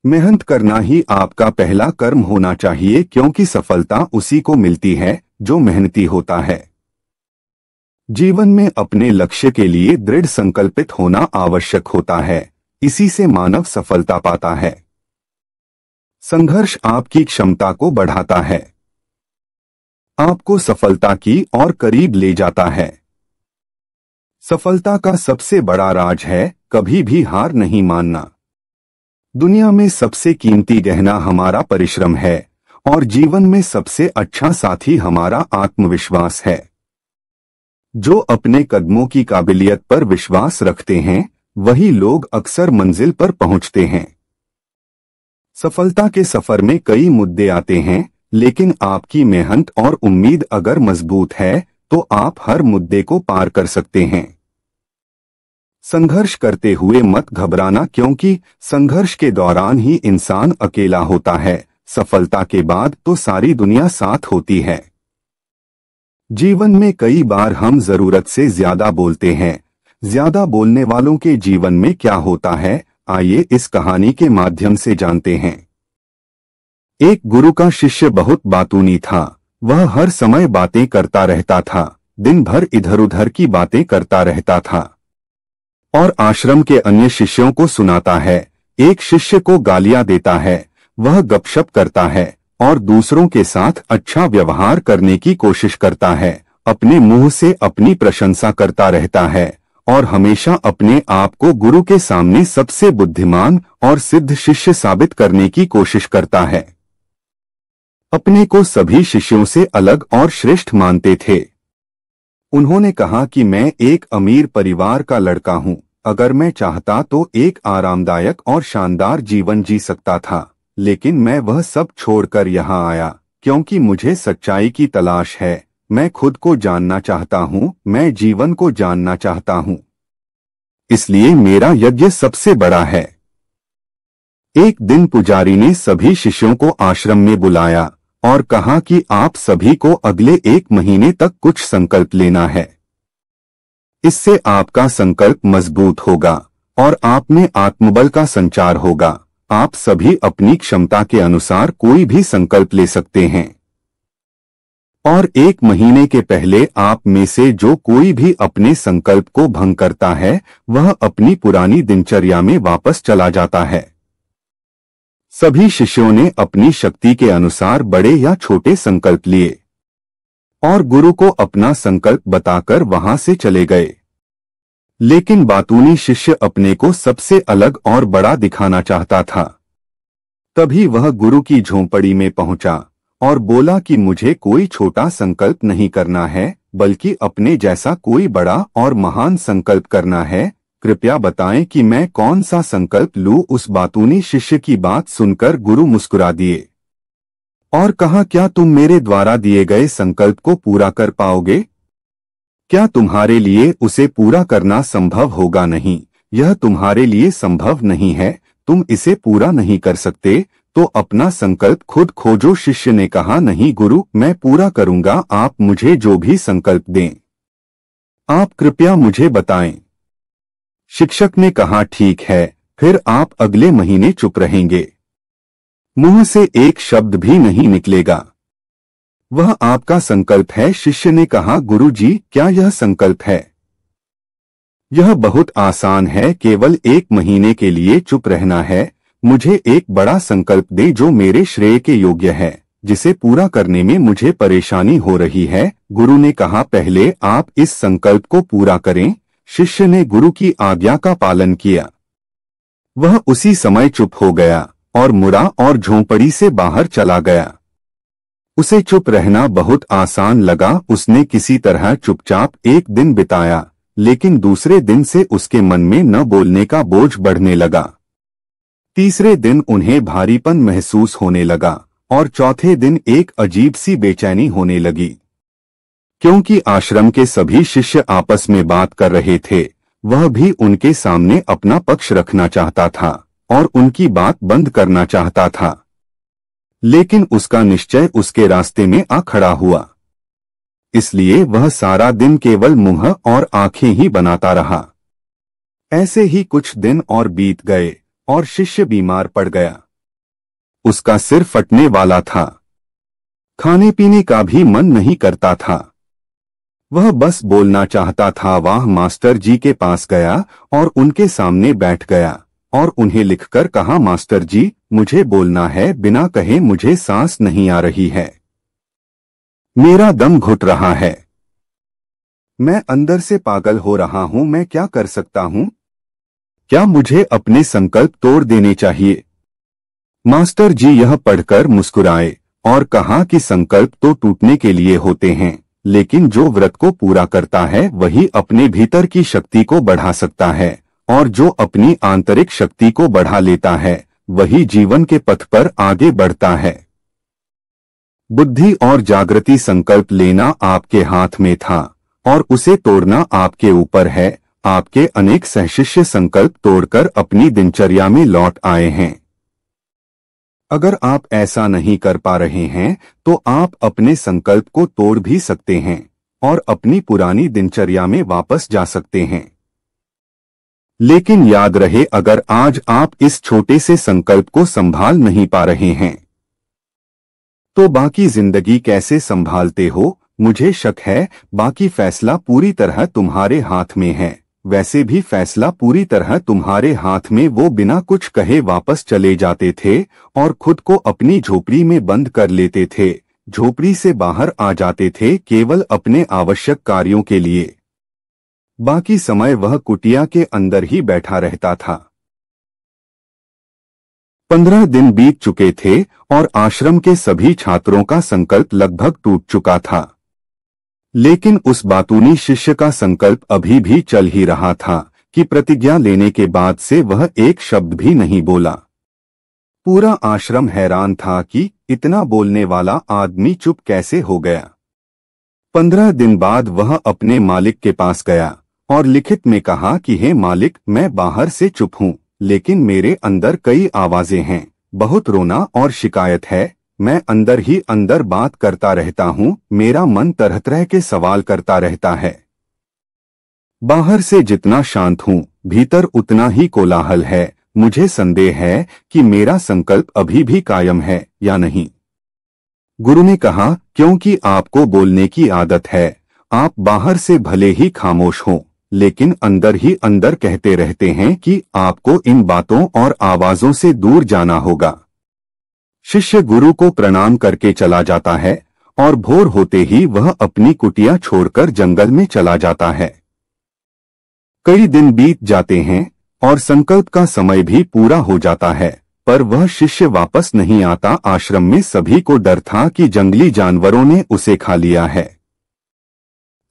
मेहनत करना ही आपका पहला कर्म होना चाहिए, क्योंकि सफलता उसी को मिलती है जो मेहनती होता है। जीवन में अपने लक्ष्य के लिए दृढ़ संकल्पित होना आवश्यक होता है, इसी से मानव सफलता पाता है। संघर्ष आपकी क्षमता को बढ़ाता है, आपको सफलता की और करीब ले जाता है। सफलता का सबसे बड़ा राज है कभी भी हार नहीं मानना। दुनिया में सबसे कीमती गहना हमारा परिश्रम है और जीवन में सबसे अच्छा साथी हमारा आत्मविश्वास है। जो अपने कदमों की काबिलियत पर विश्वास रखते हैं वही लोग अक्सर मंजिल पर पहुंचते हैं। सफलता के सफर में कई मुद्दे आते हैं, लेकिन आपकी मेहनत और उम्मीद अगर मजबूत है तो आप हर मुद्दे को पार कर सकते हैं। संघर्ष करते हुए मत घबराना, क्योंकि संघर्ष के दौरान ही इंसान अकेला होता है। सफलता के बाद तो सारी दुनिया साथ होती है। जीवन में कई बार हम जरूरत से ज्यादा बोलते हैं। ज्यादा बोलने वालों के जीवन में क्या होता है, आइए इस कहानी के माध्यम से जानते हैं। एक गुरु का शिष्य बहुत बातूनी था। वह हर समय बातें करता रहता था, दिन भर इधर उधर की बातें करता रहता था और आश्रम के अन्य शिष्यों को सुनाता है। एक शिष्य को गालियां देता है, वह गपशप करता है और दूसरों के साथ अच्छा व्यवहार करने की कोशिश करता है। अपने मुंह से अपनी प्रशंसा करता रहता है और हमेशा अपने आप को गुरु के सामने सबसे बुद्धिमान और सिद्ध शिष्य साबित करने की कोशिश करता है। अपने को सभी शिष्यों से अलग और श्रेष्ठ मानते थे। उन्होंने कहा कि मैं एक अमीर परिवार का लड़का हूं। अगर मैं चाहता तो एक आरामदायक और शानदार जीवन जी सकता था, लेकिन मैं वह सब छोड़कर यहाँ आया क्योंकि मुझे सच्चाई की तलाश है। मैं खुद को जानना चाहता हूँ, मैं जीवन को जानना चाहता हूँ। इसलिए मेरा यज्ञ सबसे बड़ा है। एक दिन पुजारी ने सभी शिष्यों को आश्रम में बुलाया और कहा कि आप सभी को अगले 1 महीने तक कुछ संकल्प लेना है। इससे आपका संकल्प मजबूत होगा और आप में आत्मबल का संचार होगा। आप सभी अपनी क्षमता के अनुसार कोई भी संकल्प ले सकते हैं और 1 महीने के पहले आप में से जो कोई भी अपने संकल्प को भंग करता है वह अपनी पुरानी दिनचर्या में वापस चला जाता है। सभी शिष्यों ने अपनी शक्ति के अनुसार बड़े या छोटे संकल्प लिए और गुरु को अपना संकल्प बताकर वहां से चले गए। लेकिन बातूनी शिष्य अपने को सबसे अलग और बड़ा दिखाना चाहता था। तभी वह गुरु की झोंपड़ी में पहुंचा और बोला कि मुझे कोई छोटा संकल्प नहीं करना है, बल्कि अपने जैसा कोई बड़ा और महान संकल्प करना है। कृपया बताएं कि मैं कौन सा संकल्प लूं। उस बातूनी शिष्य की बात सुनकर गुरु मुस्कुरा दिए और कहा, क्या तुम मेरे द्वारा दिए गए संकल्प को पूरा कर पाओगे? क्या तुम्हारे लिए उसे पूरा करना संभव होगा? नहीं, यह तुम्हारे लिए संभव नहीं है। तुम इसे पूरा नहीं कर सकते तो अपना संकल्प खुद खोजो। शिष्य ने कहा, नहीं गुरु, मैं पूरा करूंगा। आप मुझे जो भी संकल्प दें, आप कृपया मुझे बताएं। शिक्षक ने कहा, ठीक है, फिर आप अगले महीने चुप रहेंगे। मुंह से एक शब्द भी नहीं निकलेगा। वह आपका संकल्प है। शिष्य ने कहा, गुरुजी, क्या यह संकल्प है? यह बहुत आसान है, केवल 1 महीने के लिए चुप रहना है। मुझे एक बड़ा संकल्प दे जो मेरे श्रेय के योग्य है, जिसे पूरा करने में मुझे परेशानी हो रही है। गुरु ने कहा, पहले आप इस संकल्प को पूरा करें। शिष्य ने गुरु की आज्ञा का पालन किया। वह उसी समय चुप हो गया और मुड़ा और झोंपड़ी से बाहर चला गया। उसे चुप रहना बहुत आसान लगा। उसने किसी तरह चुपचाप 1 दिन बिताया, लेकिन दूसरे दिन से उसके मन में न बोलने का बोझ बढ़ने लगा। तीसरे दिन उन्हें भारीपन महसूस होने लगा और चौथे दिन एक अजीब सी बेचैनी होने लगी। क्योंकि आश्रम के सभी शिष्य आपस में बात कर रहे थे, वह भी उनके सामने अपना पक्ष रखना चाहता था और उनकी बात बंद करना चाहता था, लेकिन उसका निश्चय उसके रास्ते में आ खड़ा हुआ। इसलिए वह सारा दिन केवल मुंह और आंखें ही बनाता रहा। ऐसे ही कुछ दिन और बीत गए और शिष्य बीमार पड़ गया। उसका सिर फटने वाला था। खाने पीने का भी मन नहीं करता था। वह बस बोलना चाहता था। वह मास्टर जी के पास गया और उनके सामने बैठ गया और उन्हें लिखकर कहा, मास्टर जी, मुझे बोलना है, बिना कहे मुझे सांस नहीं आ रही है। मेरा दम घुट रहा है। मैं अंदर से पागल हो रहा हूं। मैं क्या कर सकता हूं? क्या मुझे अपने संकल्प तोड़ देने चाहिए? मास्टर जी यह पढ़कर मुस्कुराए और कहा कि संकल्प तो टूटने के लिए होते हैं, लेकिन जो व्रत को पूरा करता है वही अपने भीतर की शक्ति को बढ़ा सकता है, और जो अपनी आंतरिक शक्ति को बढ़ा लेता है वही जीवन के पथ पर आगे बढ़ता है। बुद्धि और जागृति संकल्प लेना आपके हाथ में था और उसे तोड़ना आपके ऊपर है। आपके अनेक सहशिष्य संकल्प तोड़कर अपनी दिनचर्या में लौट आए हैं। अगर आप ऐसा नहीं कर पा रहे हैं तो आप अपने संकल्प को तोड़ भी सकते हैं और अपनी पुरानी दिनचर्या में वापस जा सकते हैं। लेकिन याद रहे, अगर आज आप इस छोटे से संकल्प को संभाल नहीं पा रहे हैं तो बाकी जिंदगी कैसे संभालते हो? मुझे शक है बाकी फैसला पूरी तरह तुम्हारे हाथ में है। वैसे भी फैसला पूरी तरह तुम्हारे हाथ में। वो बिना कुछ कहे वापस चले जाते थे और खुद को अपनी झोपड़ी में बंद कर लेते थे। झोपड़ी से बाहर आ जाते थे केवल अपने आवश्यक कार्यों के लिए। बाकी समय वह कुटिया के अंदर ही बैठा रहता था। 15 दिन बीत चुके थे और आश्रम के सभी छात्रों का संकल्प लगभग टूट चुका था, लेकिन उस बातूनी शिष्य का संकल्प अभी भी चल ही रहा था कि प्रतिज्ञा लेने के बाद से वह एक शब्द भी नहीं बोला। पूरा आश्रम हैरान था कि इतना बोलने वाला आदमी चुप कैसे हो गया। 15 दिन बाद वह अपने मालिक के पास गया और लिखित में कहा कि हे मालिक, मैं बाहर से चुप हूँ, लेकिन मेरे अंदर कई आवाजें हैं। बहुत रोना और शिकायत है। मैं अंदर ही अंदर बात करता रहता हूँ। मेरा मन तरह तरह के सवाल करता रहता है। बाहर से जितना शांत हूँ, भीतर उतना ही कोलाहल है। मुझे संदेह है कि मेरा संकल्प अभी भी कायम है या नहीं। गुरु ने कहा, क्योंकि आपको बोलने की आदत है, आप बाहर से भले ही खामोश हों, लेकिन अंदर ही अंदर कहते रहते हैं कि आपको इन बातों और आवाजों से दूर जाना होगा। शिष्य गुरु को प्रणाम करके चला जाता है और भोर होते ही वह अपनी कुटिया छोड़कर जंगल में चला जाता है। कई दिन बीत जाते हैं और संकल्प का समय भी पूरा हो जाता है, पर वह शिष्य वापस नहीं आता। आश्रम में सभी को डर था कि जंगली जानवरों ने उसे खा लिया है।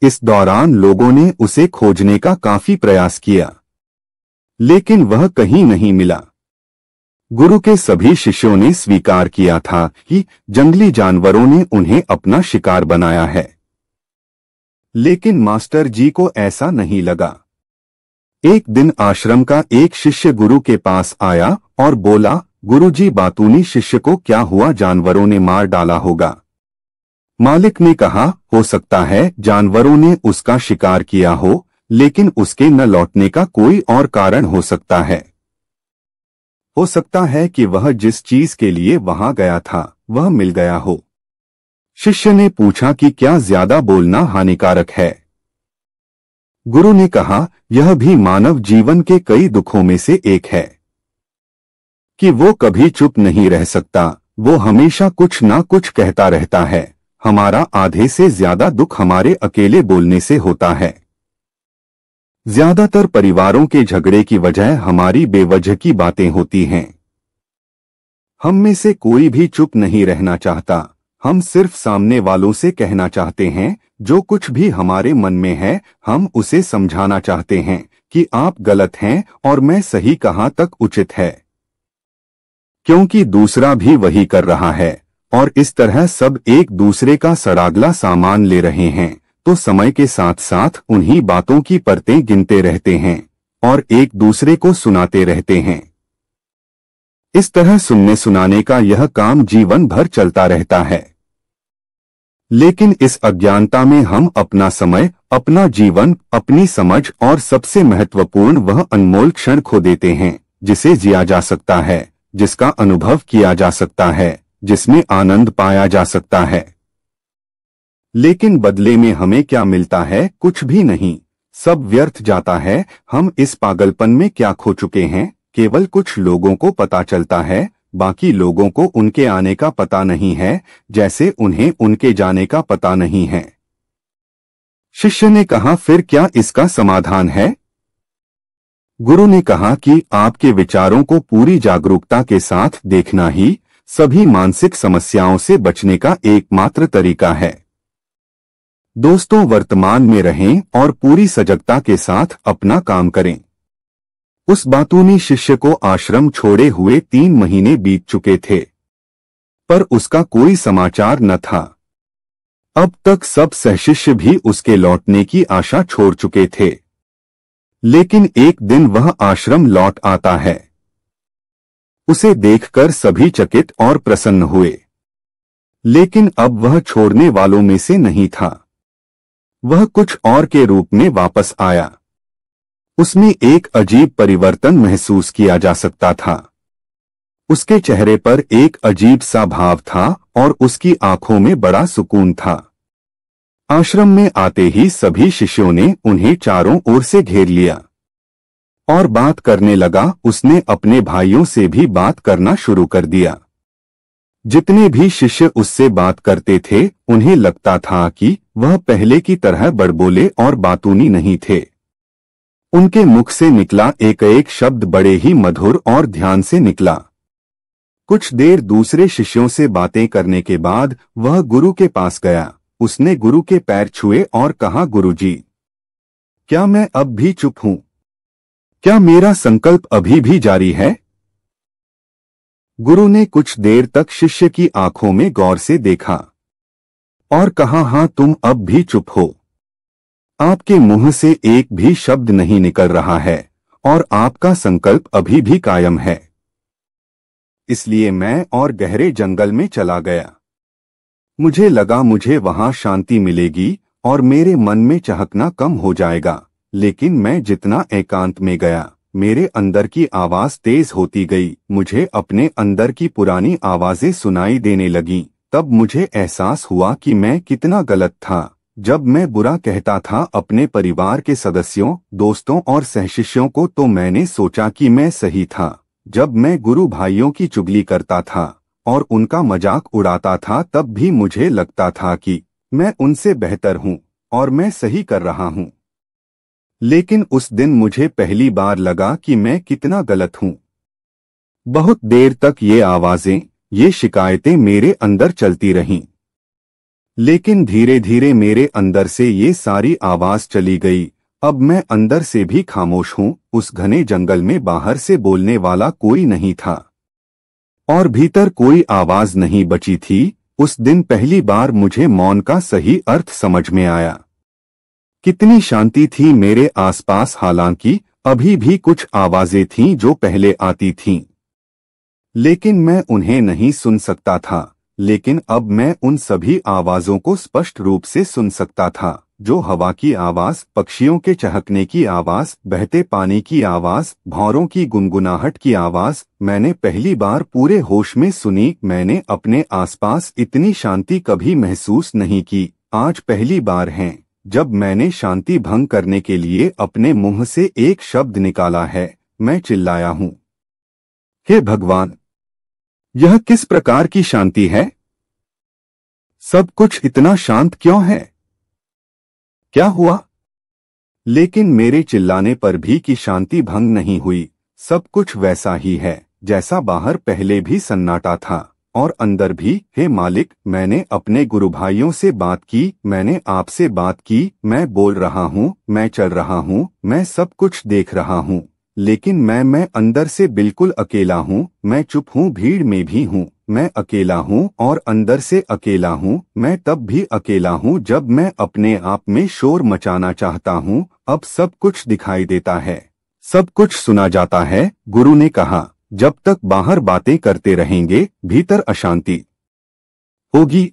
इस दौरान लोगों ने उसे खोजने का काफी प्रयास किया, लेकिन वह कहीं नहीं मिला। गुरु के सभी शिष्यों ने स्वीकार किया था कि जंगली जानवरों ने उन्हें अपना शिकार बनाया है, लेकिन मास्टर जी को ऐसा नहीं लगा। एक दिन आश्रम का एक शिष्य गुरु के पास आया और बोला, गुरुजी, बातूनी शिष्य को क्या हुआ? जानवरों ने मार डाला होगा। मालिक ने कहा, हो सकता है जानवरों ने उसका शिकार किया हो, लेकिन उसके न लौटने का कोई और कारण हो सकता है। हो सकता है कि वह जिस चीज के लिए वहां गया था वह मिल गया हो। शिष्य ने पूछा कि क्या ज्यादा बोलना हानिकारक है? गुरु ने कहा, यह भी मानव जीवन के कई दुखों में से एक है कि वो कभी चुप नहीं रह सकता। वो हमेशा कुछ ना कुछ कहता रहता है। हमारा आधे से ज्यादा दुख हमारे अकेले बोलने से होता है। ज्यादातर परिवारों के झगड़े की वजह हमारी बेवजह की बातें होती हैं। हम में से कोई भी चुप नहीं रहना चाहता। हम सिर्फ सामने वालों से कहना चाहते हैं जो कुछ भी हमारे मन में है। हम उसे समझाना चाहते हैं कि आप गलत हैं और मैं सही, कहाँ तक उचित है, क्योंकि दूसरा भी वही कर रहा है और इस तरह सब एक दूसरे का सड़ागला सामान ले रहे हैं। तो समय के साथ साथ उन्हीं बातों की परतें गिनते रहते हैं और एक दूसरे को सुनाते रहते हैं। इस तरह सुनने सुनाने का यह काम जीवन भर चलता रहता है। लेकिन इस अज्ञानता में हम अपना समय, अपना जीवन, अपनी समझ और सबसे महत्वपूर्ण वह अनमोल क्षण खो देते हैं जिसे जिया जा सकता है, जिसका अनुभव किया जा सकता है, जिसमें आनंद पाया जा सकता है। लेकिन बदले में हमें क्या मिलता है? कुछ भी नहीं, सब व्यर्थ जाता है। हम इस पागलपन में क्या खो चुके हैं? केवल कुछ लोगों को पता चलता है, बाकी लोगों को उनके आने का पता नहीं है, जैसे उन्हें उनके जाने का पता नहीं है। शिष्य ने कहा, फिर क्या इसका समाधान है? गुरु ने कहा कि आपके विचारों को पूरी जागरूकता के साथ देखना ही सभी मानसिक समस्याओं से बचने का एकमात्र तरीका है। दोस्तों, वर्तमान में रहें और पूरी सजगता के साथ अपना काम करें। उस बातूनी शिष्य को आश्रम छोड़े हुए 3 महीने बीत चुके थे, पर उसका कोई समाचार न था। अब तक सब सहशिष्य भी उसके लौटने की आशा छोड़ चुके थे, लेकिन एक दिन वह आश्रम लौट आता है। उसे देखकर सभी चकित और प्रसन्न हुए, लेकिन अब वह छोड़ने वालों में से नहीं था। वह कुछ और के रूप में वापस आया। उसमें एक अजीब परिवर्तन महसूस किया जा सकता था। उसके चेहरे पर एक अजीब सा भाव था और उसकी आंखों में बड़ा सुकून था। आश्रम में आते ही सभी शिष्यों ने उन्हें चारों ओर से घेर लिया और बात करने लगा। उसने अपने भाइयों से भी बात करना शुरू कर दिया। जितने भी शिष्य उससे बात करते थे, उन्हें लगता था कि वह पहले की तरह बड़बोले और बातूनी नहीं थे। उनके मुख से निकला एक एक शब्द बड़े ही मधुर और ध्यान से निकला। कुछ देर दूसरे शिष्यों से बातें करने के बाद वह गुरु के पास गया। उसने गुरु के पैर छुए और कहा, गुरुजी, क्या मैं अब भी चुप हूं? क्या मेरा संकल्प अभी भी जारी है? गुरु ने कुछ देर तक शिष्य की आंखों में गौर से देखा और कहा, हां, तुम अब भी चुप हो। आपके मुंह से एक भी शब्द नहीं निकल रहा है और आपका संकल्प अभी भी कायम है। इसलिए मैं और गहरे जंगल में चला गया। मुझे लगा मुझे वहां शांति मिलेगी और मेरे मन में चहकना कम हो जाएगा, लेकिन मैं जितना एकांत में गया, मेरे अंदर की आवाज तेज होती गई। मुझे अपने अंदर की पुरानी आवाजें सुनाई देने लगीं। तब मुझे एहसास हुआ कि मैं कितना गलत था। जब मैं बुरा कहता था अपने परिवार के सदस्यों, दोस्तों और सहशिष्यों को, तो मैंने सोचा कि मैं सही था। जब मैं गुरु भाइयों की चुगली करता था और उनका मजाक उड़ाता था, तब भी मुझे लगता था कि मैं उनसे बेहतर हूं और मैं सही कर रहा हूं। लेकिन उस दिन मुझे पहली बार लगा कि मैं कितना गलत हूं। बहुत देर तक ये आवाजें, ये शिकायतें मेरे अंदर चलती रहीं, लेकिन धीरे धीरे मेरे अंदर से ये सारी आवाज चली गई। अब मैं अंदर से भी खामोश हूं। उस घने जंगल में बाहर से बोलने वाला कोई नहीं था और भीतर कोई आवाज नहीं बची थी। उस दिन पहली बार मुझे मौन का सही अर्थ समझ में आया। कितनी शांति थी मेरे आसपास। हालांकि अभी भी कुछ आवाजें थीं जो पहले आती थीं, लेकिन मैं उन्हें नहीं सुन सकता था। लेकिन अब मैं उन सभी आवाजों को स्पष्ट रूप से सुन सकता था, जो हवा की आवाज, पक्षियों के चहकने की आवाज, बहते पानी की आवाज, भौरों की गुनगुनाहट की आवाज मैंने पहली बार पूरे होश में सुनी। मैंने अपने आसपास इतनी शांति कभी महसूस नहीं की। आज पहली बार है जब मैंने शांति भंग करने के लिए अपने मुंह से एक शब्द निकाला है। मैं चिल्लाया हूं, हे भगवान, यह किस प्रकार की शांति है? सब कुछ इतना शांत क्यों है? क्या हुआ? लेकिन मेरे चिल्लाने पर भी की शांति भंग नहीं हुई। सब कुछ वैसा ही है जैसा बाहर पहले भी सन्नाटा था और अंदर भी। हे मालिक, मैंने अपने गुरु भाइयों से बात की, मैंने आपसे बात की, मैं बोल रहा हूँ, मैं चल रहा हूँ, मैं सब कुछ देख रहा हूँ, लेकिन मैं अंदर से बिल्कुल अकेला हूँ। मैं चुप हूँ, भीड़ में भी हूँ, मैं अकेला हूँ और अंदर से अकेला हूँ। मैं तब भी अकेला हूँ जब मैं अपने आप में शोर मचाना चाहता हूँ। अब सब कुछ दिखाई देता है, सब कुछ सुना जाता है। गुरु ने कहा, जब तक बाहर बातें करते रहेंगे, भीतर अशांति होगी।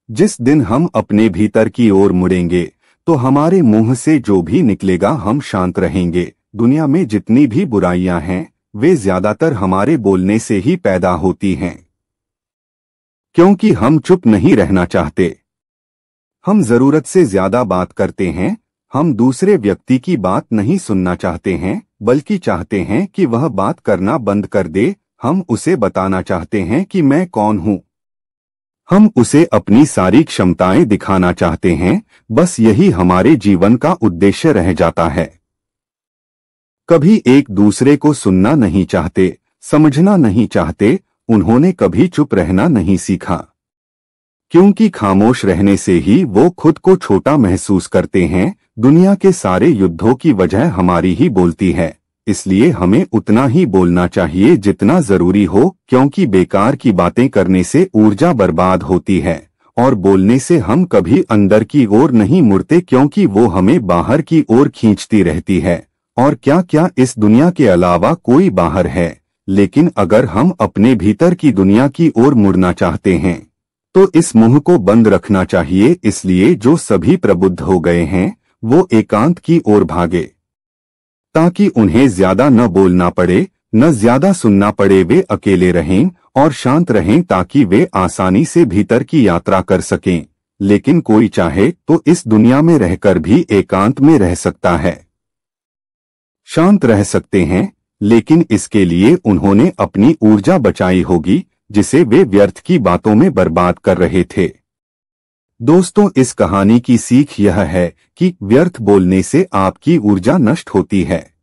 जिस दिन हम अपने भीतर की ओर मुड़ेंगे, तो हमारे मुंह से जो भी निकलेगा, हम शांत रहेंगे। दुनिया में जितनी भी बुराइयां हैं, वे ज्यादातर हमारे बोलने से ही पैदा होती हैं। क्योंकि हम चुप नहीं रहना चाहते, हम जरूरत से ज्यादा बात करते हैं। हम दूसरे व्यक्ति की बात नहीं सुनना चाहते हैं, बल्कि चाहते हैं कि वह बात करना बंद कर दे। हम उसे बताना चाहते हैं कि मैं कौन हूं। हम उसे अपनी सारी क्षमताएं दिखाना चाहते हैं। बस यही हमारे जीवन का उद्देश्य रह जाता है। कभी एक दूसरे को सुनना नहीं चाहते, समझना नहीं चाहते। उन्होंने कभी चुप रहना नहीं सीखा, क्योंकि खामोश रहने से ही वो खुद को छोटा महसूस करते हैं। दुनिया के सारे युद्धों की वजह हमारी ही बोलती है, इसलिए हमें उतना ही बोलना चाहिए जितना जरूरी हो, क्योंकि बेकार की बातें करने से ऊर्जा बर्बाद होती है और बोलने से हम कभी अंदर की ओर नहीं मुड़ते, क्योंकि वो हमें बाहर की ओर खींचती रहती है। और क्या क्या इस दुनिया के अलावा कोई बाहर है, लेकिन अगर हम अपने भीतर की दुनिया की ओर मुड़ना चाहते हैं तो इस मुंह को बंद रखना चाहिए। इसलिए जो सभी प्रबुद्ध हो गए हैं वो एकांत की ओर भागे, ताकि उन्हें ज्यादा न बोलना पड़े, न ज्यादा सुनना पड़े। वे अकेले रहें और शांत रहें, ताकि वे आसानी से भीतर की यात्रा कर सकें। लेकिन कोई चाहे तो इस दुनिया में रहकर भी एकांत में रह सकता है, शांत रह सकते हैं, लेकिन इसके लिए उन्होंने अपनी ऊर्जा बचाई होगी, जिसे वे व्यर्थ की बातों में बर्बाद कर रहे थे। दोस्तों, इस कहानी की सीख यह है कि व्यर्थ बोलने से आपकी ऊर्जा नष्ट होती है।